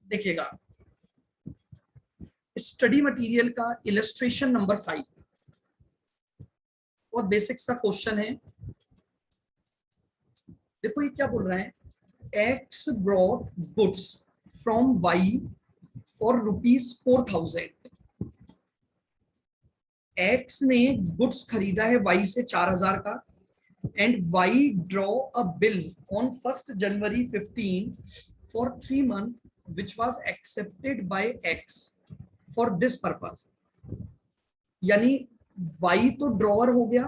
देखिएगा study material का illustration number 5, बहुत बेसिक सा क्वेश्चन है। देखो ये क्या बोल रहा है, X brought goods from Y for ₹4,000। X ने गुड्स खरीदा है वाई से 4,000 का, and Y draw a bill on 1 January 15 for 3 months which was accepted by X for this purpose। यानी वाई तो ड्रॉअर हो गया,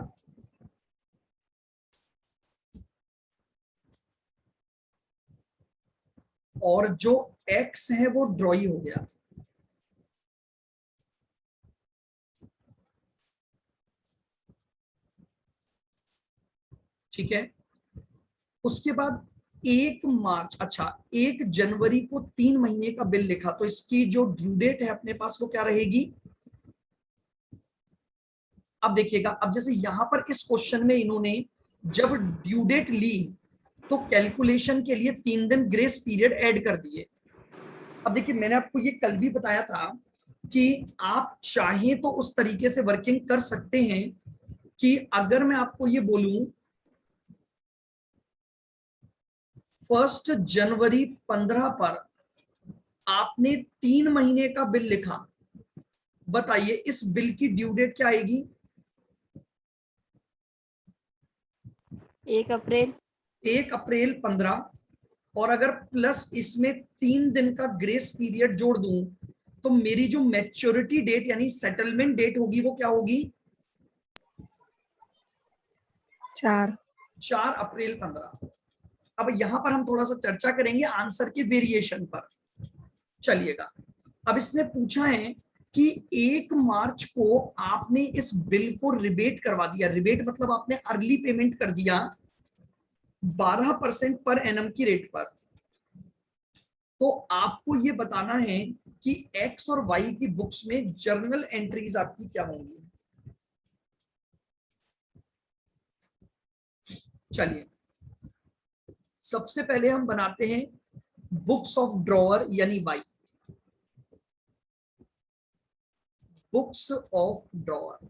और जो एक्स है वो ड्रॉई हो गया। ठीक है, उसके बाद 1 मार्च, अच्छा 1 जनवरी को 3 महीने का बिल लिखा, तो इसकी जो ड्यू डेट है अपने पास वो क्या रहेगी। अब देखिएगा, अब जैसे यहां पर इस क्वेश्चन में इन्होंने जब ड्यू डेट ली तो कैलकुलेशन के लिए 3 दिन ग्रेस पीरियड ऐड कर दिए। अब देखिए मैंने आपको ये कल भी बताया था कि आप चाहें तो उस तरीके से वर्किंग कर सकते हैं कि अगर मैं आपको ये बोलूं 1 जनवरी 15 पर आपने 3 महीने का बिल लिखा, बताइए इस बिल की ड्यू डेट क्या आएगी। 1 अप्रैल। 1 अप्रैल 15, और अगर प्लस इसमें 3 दिन का ग्रेस पीरियड जोड़ दूं तो मेरी जो मैच्योरिटी डेट यानी सेटलमेंट डेट होगी वो क्या होगी, 4 अप्रैल 15। अब यहां पर हम थोड़ा सा चर्चा करेंगे आंसर के वेरिएशन पर। चलिएगा, अब इसने पूछा है कि 1 मार्च को आपने इस बिल को रिबेट करवा दिया, रिबेट मतलब आपने अर्ली पेमेंट कर दिया 12% पर एनम की रेट पर। तो आपको ये बताना है कि एक्स और वाई की बुक्स में जर्नल एंट्रीज आपकी क्या होंगी। चलिए सबसे पहले हम बनाते हैं बुक्स ऑफ ड्रॉअर यानी वाई, बुक्स ऑफ ड्रॉअर।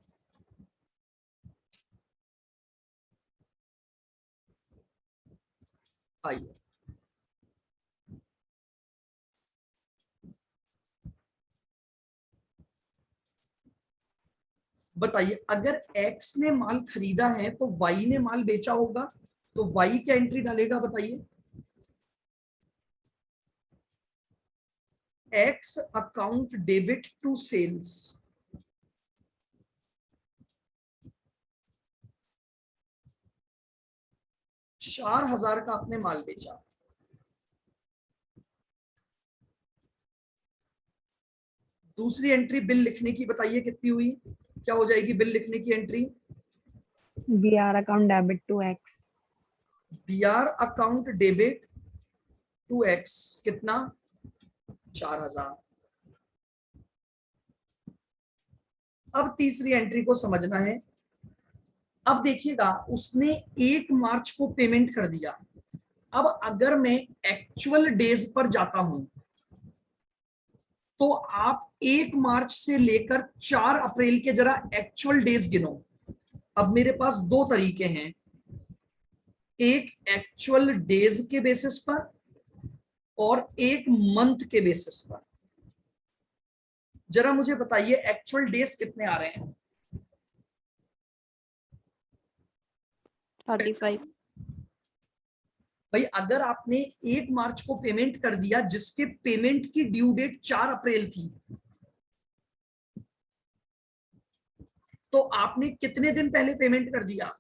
आइए बताइए, अगर एक्स ने माल खरीदा है तो वाई ने माल बेचा होगा, तो वाई क्या एंट्री डालेगा बताइए। X account debit to sales, 4,000 का आपने माल बेचा। दूसरी एंट्री बिल लिखने की बताइए कितनी हुई, क्या हो जाएगी बिल लिखने की entry. BR account debit to X। BR account debit to X कितना, 4,000। अब तीसरी एंट्री को समझना है। अब देखिएगा उसने 1 मार्च को पेमेंट कर दिया। अब अगर मैं एक्चुअल डेज पर जाता हूं तो आप 1 मार्च से लेकर 4 अप्रैल के जरा एक्चुअल डेज गिनो। अब मेरे पास 2 तरीके हैं, एक एक्चुअल डेज के बेसिस पर और एक मंथ के बेसिस पर। जरा मुझे बताइए एक्चुअल डेज कितने आ रहे हैं। 35। भाई अगर आपने 1 मार्च को पेमेंट कर दिया जिसके पेमेंट की ड्यू डेट 4 अप्रैल थी, तो आपने कितने दिन पहले पेमेंट कर दिया,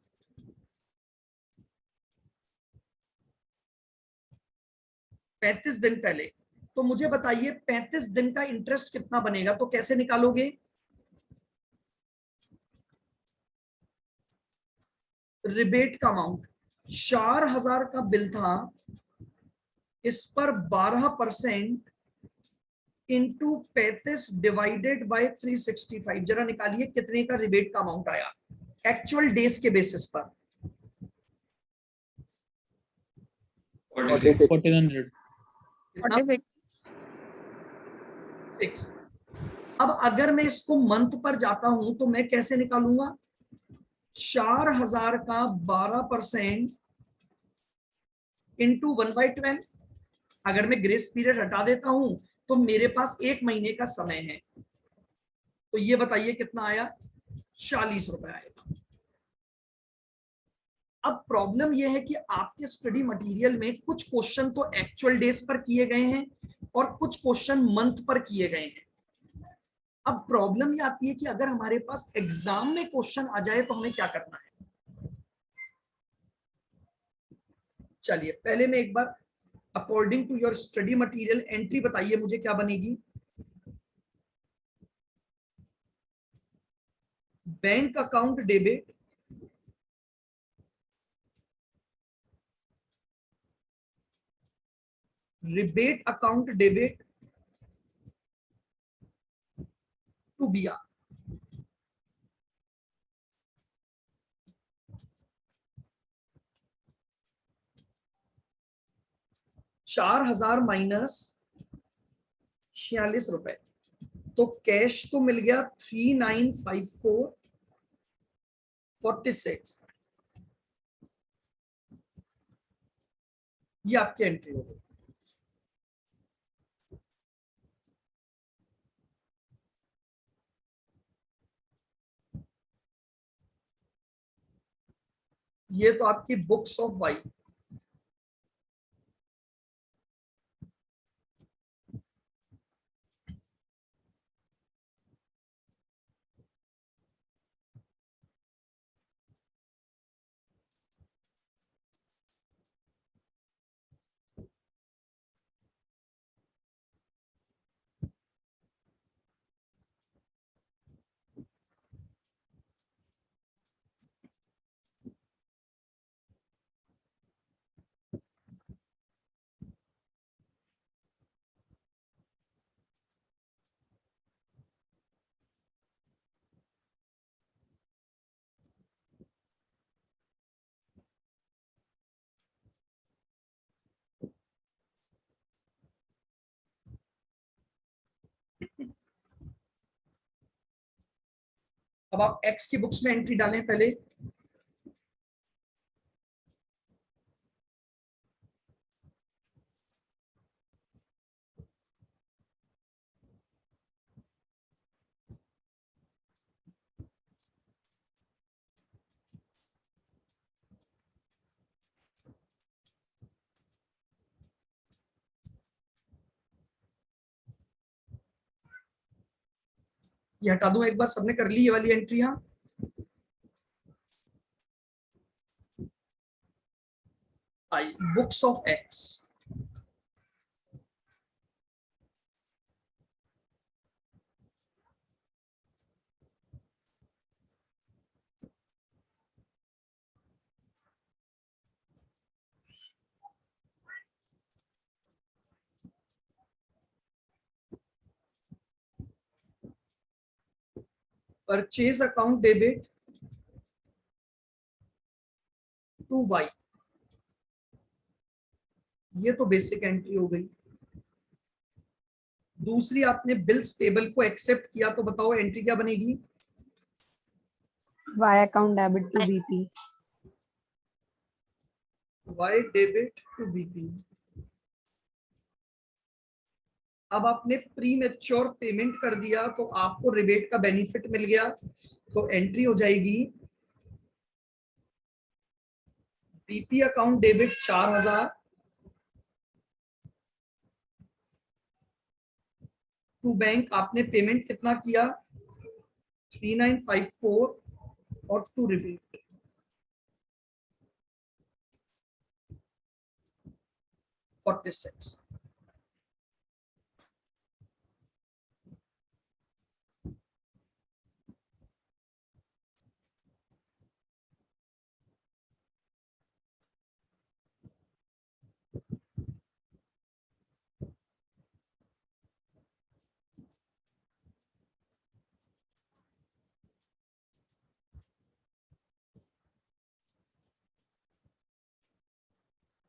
35 दिन पहले। तो मुझे बताइए 35 दिन का इंटरेस्ट कितना बनेगा, तो कैसे निकालोगे। रिबेट का अमाउंट 4,000 का बिल था, इस पर 12% इंटू 35 डिवाइडेड बाय 365, जरा निकालिए कितने का रिबेट का अमाउंट आया एक्चुअल डेज के बेसिस पर। 1400। कितना? फिक्स। अब अगर मैं इसको मंथ पर जाता हूं तो मैं कैसे निकालूंगा? 4000 का 12% इंटू 1/12। अगर मैं ग्रेस पीरियड हटा देता हूं तो मेरे पास 1 महीने का समय है। तो ये बताइए कितना आया? 40 रुपए आएगा। अब प्रॉब्लम यह है कि आपके स्टडी मटेरियल में कुछ क्वेश्चन तो एक्चुअल डेज पर किए गए हैं और कुछ क्वेश्चन मंथ पर किए गए हैं। अब प्रॉब्लम ये आती है कि अगर हमारे पास एग्जाम में क्वेश्चन आ जाए तो हमें क्या करना है? चलिए पहले मैं एक बार according to your study material entry बताइए मुझे क्या बनेगी। Bank account debit, rebate account debit to B R. 4000 minus 46 रुपए, तो कैश तो मिल गया 3954.46। ये आपकी एंट्री हो गई। ये तो आपकी बुक्स ऑफ वाई। अब आप एक्स की बुक्स में एंट्री डालें पहले। ये हटा दूं एक बार, सबने कर ली ये वाली एंट्रियां? I books of X. Purchase account debit to Y. ये तो बेसिक एंट्री हो गई। दूसरी, आपने बिल्स पेबल को एक्सेप्ट किया, तो बताओ एंट्री क्या बनेगी? Y account debit to BP. Y debit to BP. अब आपने प्री मेच्योर पेमेंट कर दिया तो आपको रिबेट का बेनिफिट मिल गया, तो एंट्री हो जाएगी BP account debit 4000 to bank. आपने पेमेंट कितना किया? 3954 और टू रिबेट 46।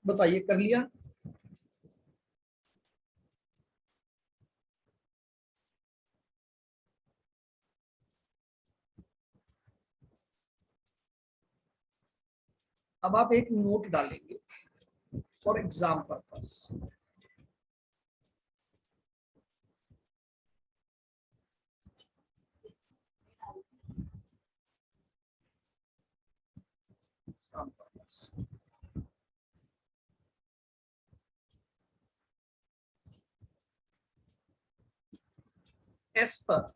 बताइए कर लिया? अब आप एक नोट डालेंगे for exam purpose. As per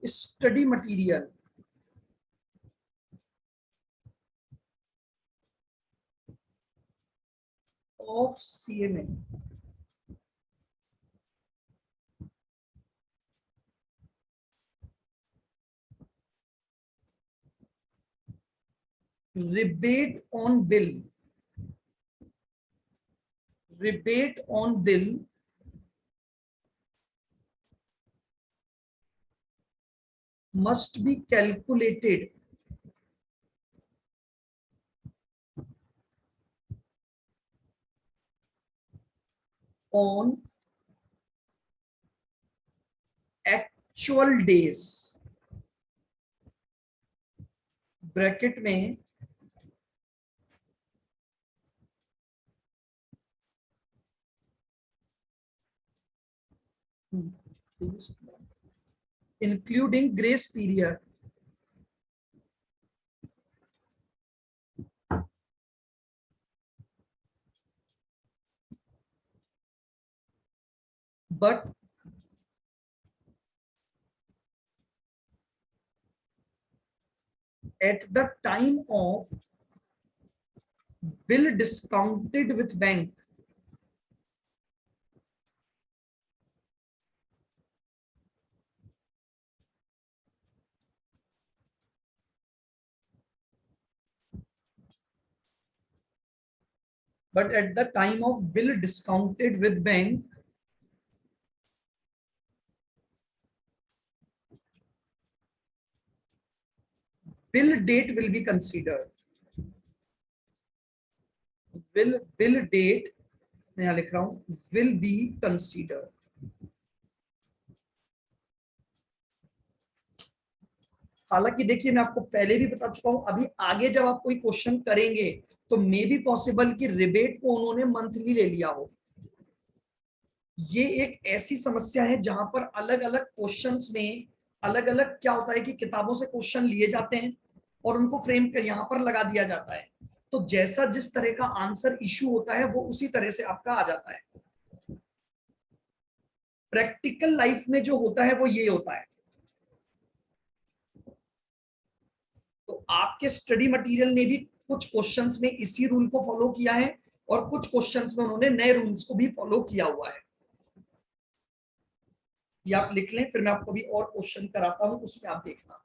study material of CMA rebate on bill must be calculated on actual days, bracket में including grace period but at the time of bill discounted with bank bill date will be considered bill date मैं यहां लिख रहा हूं will be considered। हालांकि देखिए मैं आपको पहले भी बता चुका हूं, अभी आगे जब आप कोई क्वेश्चन करेंगे तो मे बी पॉसिबल कि रिबेट को उन्होंने मंथली ले लिया हो। ये एक ऐसी समस्या है जहां पर अलग अलग क्वेश्चंस में अलग अलग क्या होता है कि किताबों से क्वेश्चन लिए जाते हैं और उनको फ्रेम कर यहां पर लगा दिया जाता है, तो जैसा जिस तरह का आंसर इशू होता है वो उसी तरह से आपका आ जाता है। प्रैक्टिकल लाइफ में जो होता है वो ये होता है। तो आपके स्टडी मटेरियल ने भी कुछ क्वेश्चंस में इसी रूल को फॉलो किया है और कुछ क्वेश्चंस में उन्होंने नए रूल्स को भी फॉलो किया हुआ है। ये आप लिख लें, फिर मैं आपको भी और क्वेश्चन कराता हूं, उसमें आप देखना।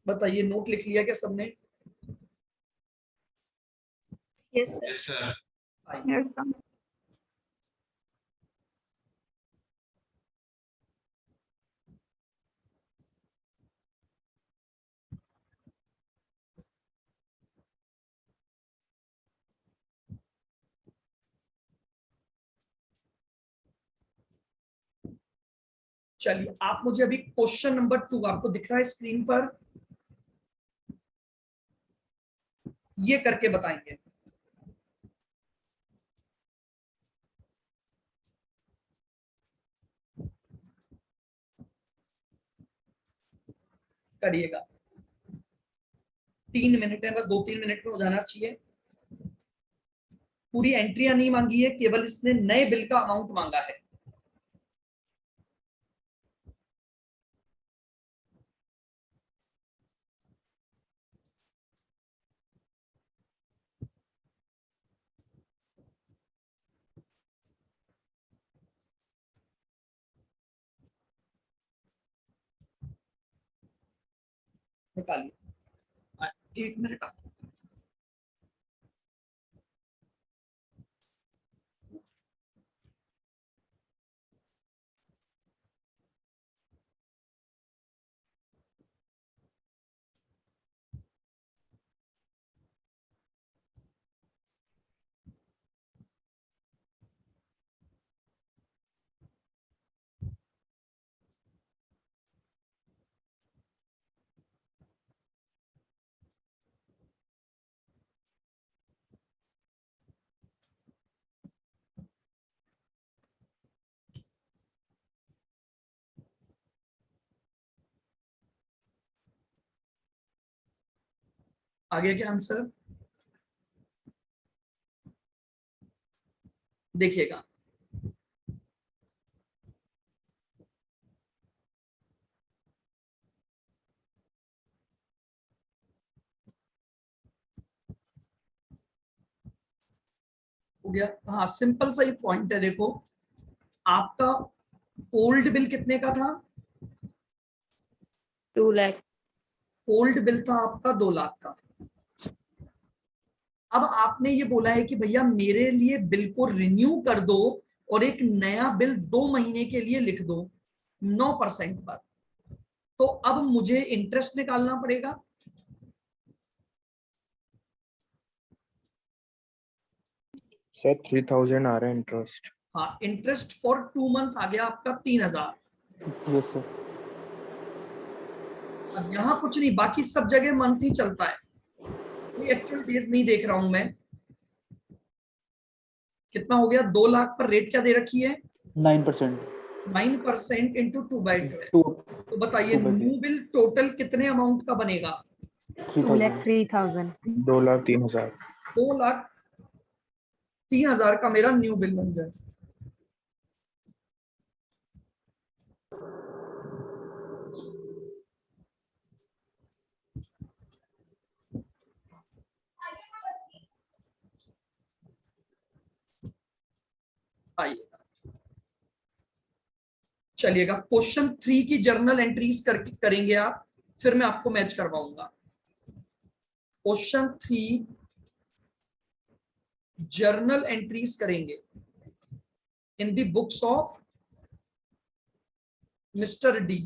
बताइए नोट लिख लिया क्या सबने? Yes, sir. Yes, sir. आइए। चलिए आप मुझे अभी क्वेश्चन नंबर 2 आपको दिख रहा है स्क्रीन पर, ये करके बताएंगे। करिएगा, 3 मिनट है बस, 2-3 मिनट में हो जाना चाहिए। पूरी एंट्रियां नहीं मांगी है, केवल इसने नए बिल का अमाउंट मांगा है। निकालिए, 1 मिनट। आगे क्या आंसर देखिएगा। हो गया। हाँ, सिंपल सा ही पॉइंट है। देखो, आपका ओल्ड बिल कितने का था? 2 lakh. ओल्ड बिल था आपका 2 लाख का। अब आपने ये बोला है कि भैया मेरे लिए बिल को रिन्यू कर दो और एक नया बिल 2 महीने के लिए लिख दो 9% पर। तो अब मुझे इंटरेस्ट निकालना पड़ेगा। सर 3000 आ रहा है इंटरेस्ट। हाँ, इंटरेस्ट फॉर 2 मंथ आ गया आपका 3000। Yes sir. अब यहाँ कुछ नहीं, बाकी सब जगह मंथ ही चलता है, कोई एक्चुअल डेज नहीं देख रहा हूं मैं। कितना हो गया? 2 लाख पर रेट क्या दे रखी है? 9%। 9% इंटू 2/12। टू तो बताइए 2/12। न्यू बिल टोटल कितने अमाउंट का बनेगा? 2,03,000. 2,03,000। 2,03,000 का मेरा न्यू बिल बन जाए। आइएगा, चलिएगा क्वेश्चन 3 की जर्नल एंट्रीज करेंगे आप, फिर मैं आपको मैच करवाऊंगा। क्वेश्चन 3 जर्नल एंट्रीज करेंगे in the books of mister D.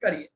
करिए।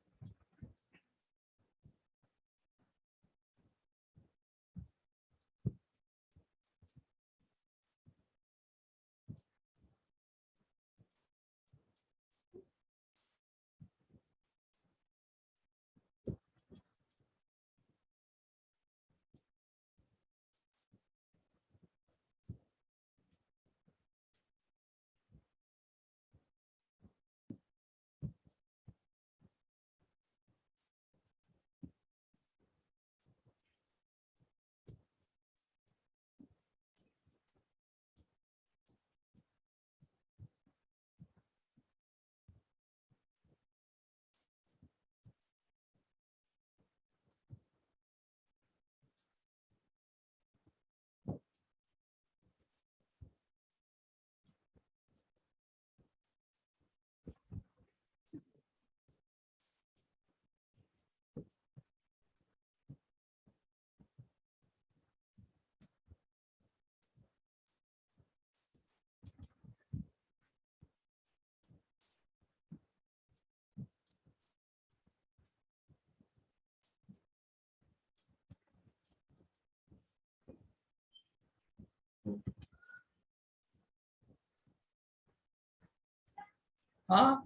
हाँ,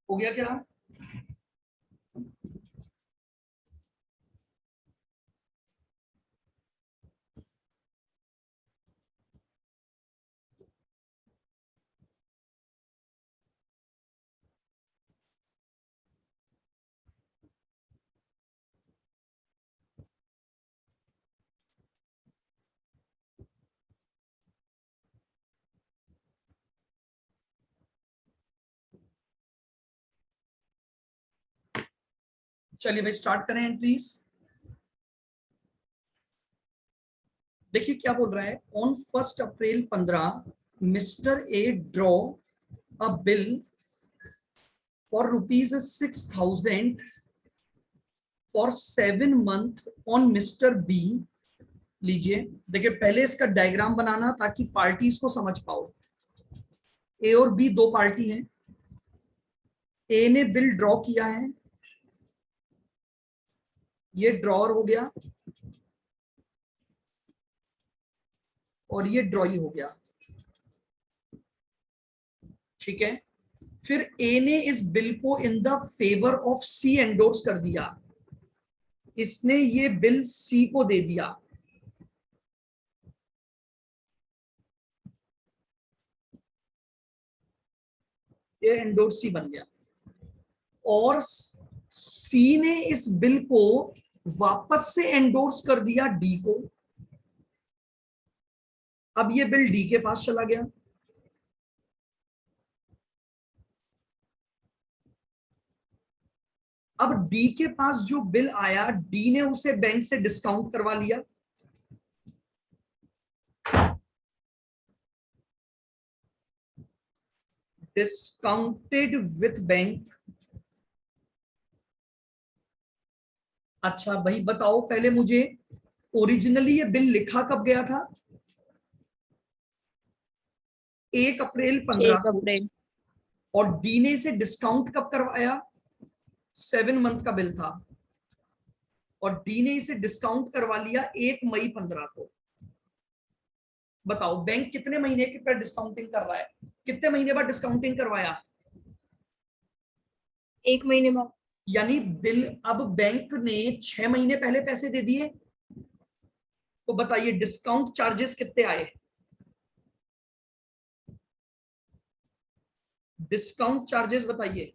हो गया क्या? चलिए भाई स्टार्ट करें एंट्रीज। देखिए क्या बोल रहा है। On 1 April 15 mister A draw a bill for ₹6,000 for 7 months on Mr. B लीजिए देखिए, पहले इसका डायग्राम बनाना ताकि पार्टीज को समझ पाओ। ए और बी दो पार्टी हैं। ए ने बिल ड्रॉ किया है, ये ड्रॉअर हो गया और ये ड्रॉई हो गया, ठीक है। फिर ए ने इस बिल को in the favour of C endorse कर दिया, इसने ये बिल सी को दे दिया। ये एंडोर्स सी बन गया और सी ने इस बिल को वापस से एंडोर्स कर दिया डी को। अब ये बिल डी के पास चला गया। अब डी के पास जो बिल आया, डी ने उसे बैंक से डिस्काउंट करवा लिया। Discounted with bank. अच्छा भाई बताओ पहले मुझे, ओरिजिनली ये बिल लिखा कब गया था? 1 अप्रैल 15 को। और डी ने इसे डिस्काउंट कब करवाया? 7 मंथ का बिल था और डी ने इसे डिस्काउंट करवा लिया 1 मई 15 को। बताओ बैंक कितने महीने के पर डिस्काउंटिंग कर रहा है? कितने महीने बाद डिस्काउंटिंग करवाया? 1 महीने बाद। यानी बिल, अब बैंक ने 6 महीने पहले पैसे दे दिए, तो बताइए डिस्काउंट चार्जेस कितने आए? डिस्काउंट चार्जेस बताइए।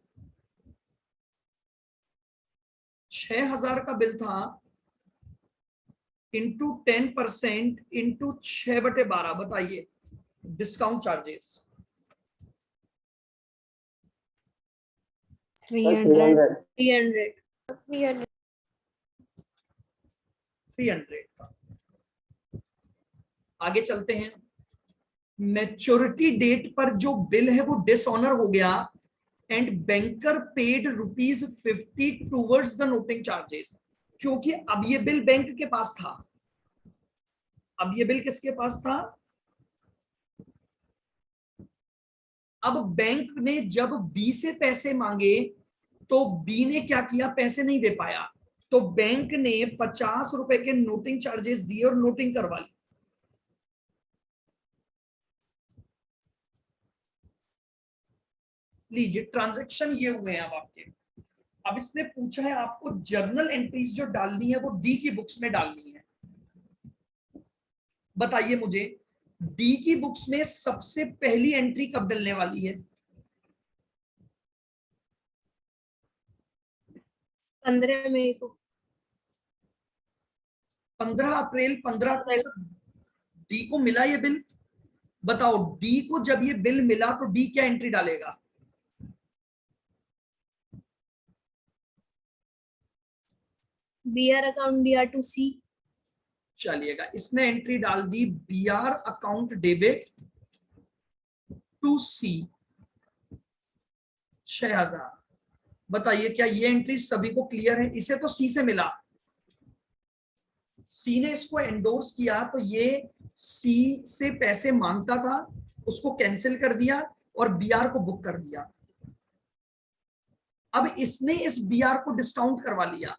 6,000 का बिल था, इंटू 10% इंटू 6/12, बताइए डिस्काउंट चार्जेस। 300. 300 का। आगे चलते हैं। मैच्योरिटी डेट पर जो बिल है वो डिसऑनर हो गया and banker paid ₹50 towards the noting charges, क्योंकि अब ये बिल बैंक के पास था। अब ये बिल किसके पास था? अब बैंक ने जब बी से पैसे मांगे तो बी ने क्या किया? पैसे नहीं दे पाया, तो बैंक ने ₹50 के नोटिंग चार्जेस दिए और नोटिंग करवा ली। लीजिए ट्रांजैक्शन ये हुए हैं अब आपके। अब इसने पूछा है आपको जर्नल एंट्रीज जो डालनी है वो डी की बुक्स में डालनी है। बताइए मुझे डी की बुक्स में सबसे पहली एंट्री कब डलने वाली है? 15 मई को। 15 अप्रैल 15 को डी को मिला ये बिल। बताओ डी को जब ये बिल मिला तो डी क्या एंट्री डालेगा? BR अकाउंट DR टू सी। चलिएगा, इसने एंट्री डाल दी BR अकाउंट डेबिट टू सी 6,000। बताइए क्या ये एंट्री सभी को क्लियर है? इसे तो सी से मिला, सी ने इसको एंडोर्स किया, तो ये सी से पैसे मांगता था, उसको कैंसिल कर दिया और BR को बुक कर दिया। अब इसने इस BR को डिस्काउंट करवा लिया,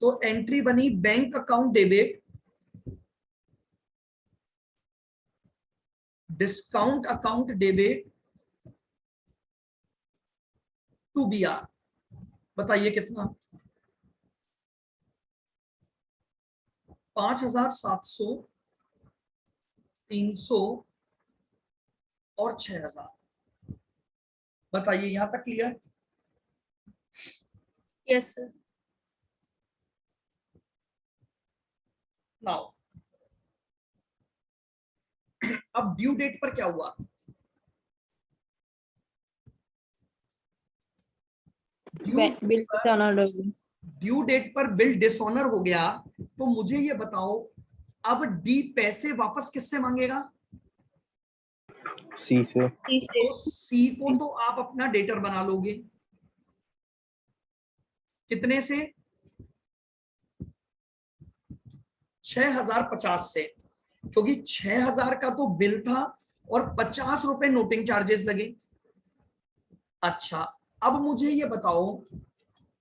तो एंट्री बनी bank account debit discount account debit to BR। बताइए कितना? 5,700, 300 और 6,000। बताइए यहां तक क्लियर? Yes sir. नाउ अब ड्यू डेट पर क्या हुआ? ड्यू डेट पर बिल डिसऑनर हो गया, तो मुझे ये बताओ अब डी पैसे वापस किससे मांगेगा? सी से। तो सी को तो आप अपना डेटर बना लोगे, कितने से? 6050 से, क्योंकि 6000 का तो बिल था और 50 रुपए नोटिंग चार्जेस लगे। अच्छा, अब मुझे ये बताओ,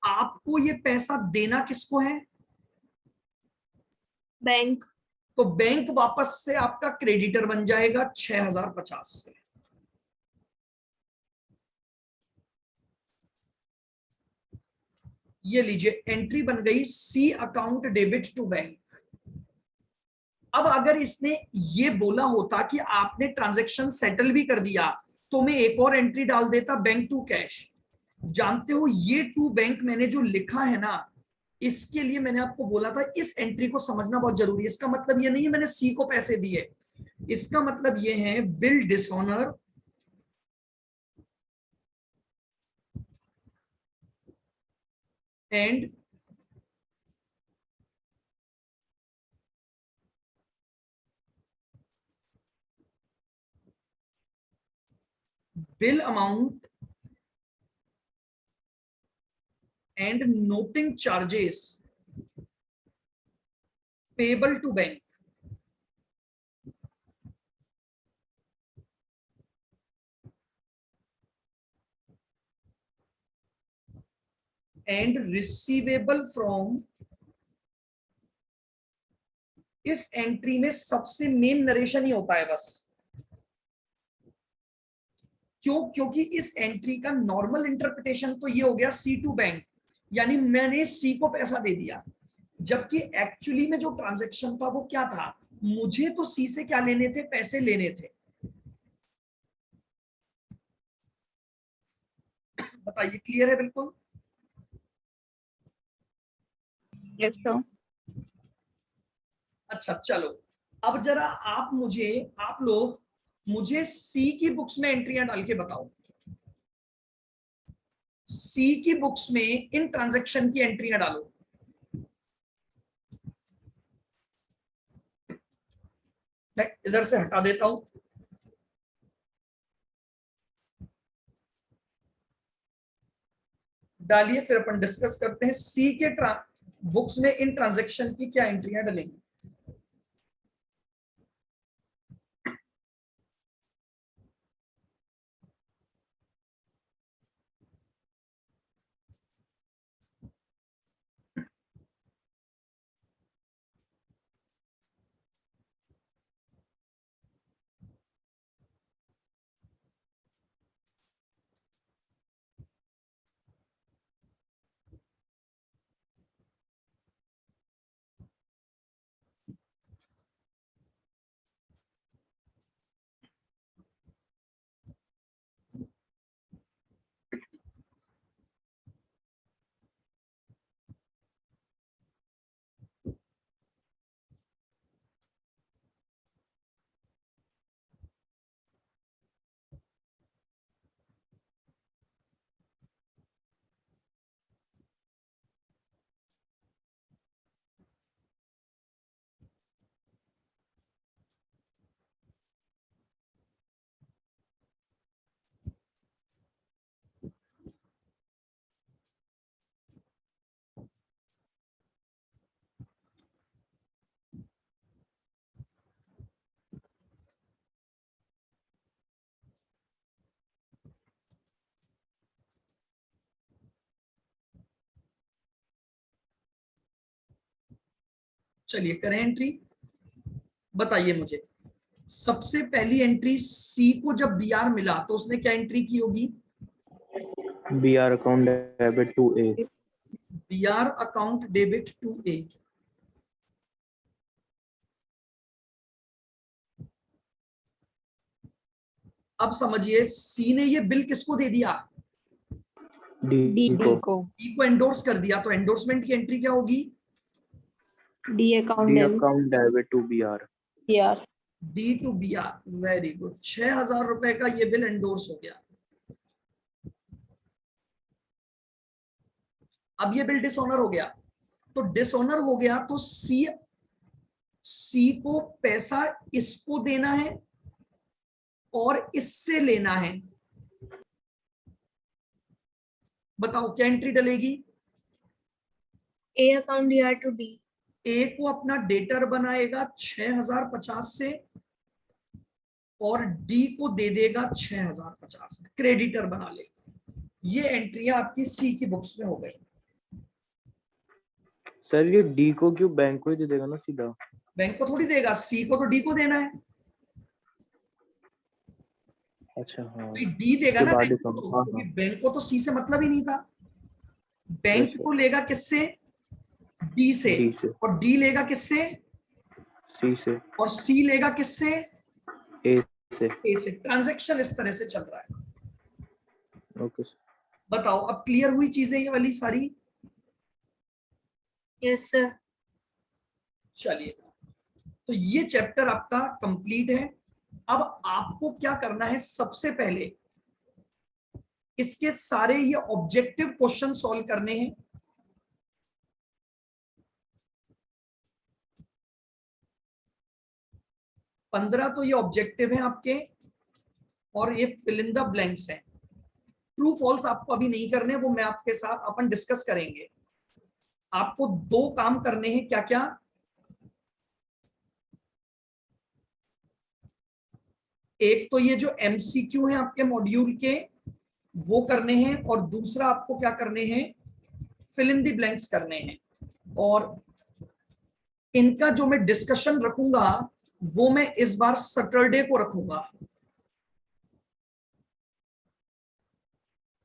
आपको ये पैसा देना किसको है? बैंक। तो बैंक वापस से आपका क्रेडिटर बन जाएगा 6050 से। ये लीजिए, एंट्री बन गई C account debit to bank. अब अगर इसने ये बोला होता कि आपने ट्रांजैक्शन सेटल भी कर दिया, तो मैं एक और एंट्री डाल देता, बैंक टू कैश। जानते हो, ये टू बैंक मैंने जो लिखा है ना, इसके लिए मैंने आपको बोला था इस एंट्री को समझना बहुत जरूरी है। इसका मतलब ये नहीं है मैंने सी को पैसे दिए, इसका मतलब ये है bill dishonour and bill amount and noting charges payable to bank. And receivable from, इस एंट्री में सबसे मेन नरेशन ही होता है बस। क्यों? क्योंकि इस एंट्री का नॉर्मल इंटरप्रिटेशन तो ये हो गया सी टू बैंक, यानी मैंने सी को पैसा दे दिया, जबकि एक्चुअली में जो ट्रांजैक्शन था वो क्या था, मुझे तो सी से क्या लेने थे, पैसे लेने थे। बताइए, क्लियर है बिल्कुल? Yes, sir. अच्छा चलो, अब जरा आप लोग मुझे सी की बुक्स में एंट्रियां डाल के बताओ। सी की बुक्स में इन ट्रांजैक्शन की एंट्रियां डालो। मैं इधर से हटा देता हूं। डालिए, फिर अपन डिस्कस करते हैं सी के बुक्स में इन ट्रांजैक्शन की क्या एंट्रियां डलेंगी। चलिए करें एंट्री। बताइए मुझे, सबसे पहली एंट्री सी को जब बी आर मिला तो उसने क्या एंट्री की होगी? BR account debit to A. B R account debit to A. अब समझिए, सी ने ये बिल किसको दे दिया? D को डी को एंडोर्स कर दिया, तो एंडोर्समेंट की एंट्री क्या होगी? D D account account debit to BR. BR. D to B R. Very good, 6000 रुपए का ये बिल एंडोर्स हो गया। अब ये बिल डिसऑनर हो गया, तो डिसऑनर हो गया तो सी को पैसा इसको देना है और इससे लेना है। बताओ क्या एंट्री डलेगी? A account DR to D. ए को अपना डेटर बनाएगा 6050 से और डी को दे देगा 6050, क्रेडिटर बना लेगा। ये एंट्रियां आपकी सी की बुक्स में हो गई। सर ये डी को क्यों बैंक को ही दे देगा ना सीधा? बैंक को थोड़ी देगा, सी को तो डी को देना है। अच्छा हाँ, डी देगा ना बाद बैंक को, हाँ, क्योंकि हाँ। बैंक को तो सी से मतलब ही नहीं था। बैंक Yes, को लेगा किससे? डी से। डी से। और डी लेगा किससे? सी से। और सी लेगा किससे? ए से। ए से। ट्रांजैक्शन इस तरह से चल रहा है। Okay sir. बताओ अब क्लियर हुई चीजें ये वाली सारी? Yes sir. चलिए, तो ये चैप्टर आपका कंप्लीट है। अब आपको क्या करना है, सबसे पहले इसके सारे ये ऑब्जेक्टिव क्वेश्चन सॉल्व करने हैं। पंद्रह तो ये ऑब्जेक्टिव हैं आपके, और ये फिल इन द ब्लैंक्स हैं। ट्रू फॉल्स आपको अभी नहीं करने, वो मैं आपके साथ अपन डिस्कस करेंगे। आपको दो काम करने हैं, क्या क्या? एक तो ये जो एमसीक्यू है आपके मॉड्यूल के, वो करने हैं, और दूसरा आपको क्या करने हैं, फिल इन द ब्लैंक्स करने हैं। और इनका जो मैं डिस्कशन रखूंगा वो मैं इस बार सैटरडे को रखूंगा।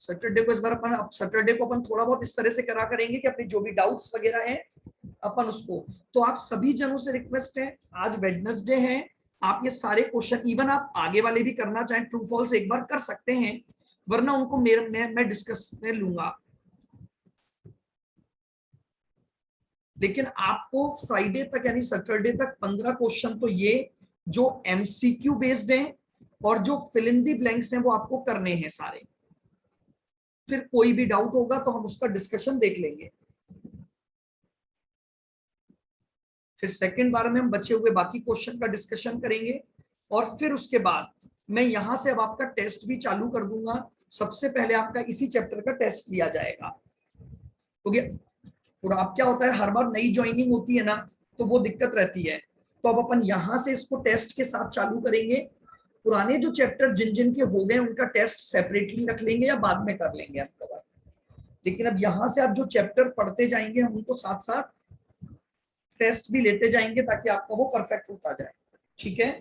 सैटरडे को इस बार अपन सैटरडे को अपन थोड़ा बहुत इस तरह से करा करेंगे कि अपनी जो भी डाउट्स वगैरह हैं अपन उसको, तो आप सभी जनों से रिक्वेस्ट है, आज वेडनेसडे है, आप ये सारे क्वेश्चन, इवन आप आगे वाले भी करना चाहें ट्रू फॉल्स एक बार कर सकते हैं, वरना उनको मैं डिस्कस में लूंगा। लेकिन आपको फ्राइडे तक यानी सैटरडे तक 15 क्वेश्चन तो ये जो एमसीक्यू बेस्ड हैं और जो फिल इन दी ब्लैंक्स हैं वो आपको करने हैं सारे। फिर कोई भी डाउट होगा तो हम उसका डिस्कशन देख लेंगे। फिर सेकंड बार में हम बचे हुए बाकी क्वेश्चन का डिस्कशन करेंगे, और फिर उसके बाद मैं यहां से अब आपका टेस्ट भी चालू कर दूंगा। सबसे पहले आपका इसी चैप्टर का टेस्ट लिया जाएगा, क्योंकि थोड़ा अब क्या होता है, हर बार नई ज्वाइनिंग होती है ना, तो वो दिक्कत रहती है। तो अब अपन यहां से इसको टेस्ट के साथ चालू करेंगे। पुराने जो चैप्टर जिन जिन के हो गए उनका टेस्ट सेपरेटली रख लेंगे या बाद में कर लेंगे आपका बात। लेकिन अब यहां से आप जो चैप्टर पढ़ते जाएंगे हम उनको साथ साथ टेस्ट भी लेते जाएंगे ताकि आपका वो परफेक्ट होता जाए। ठीक है।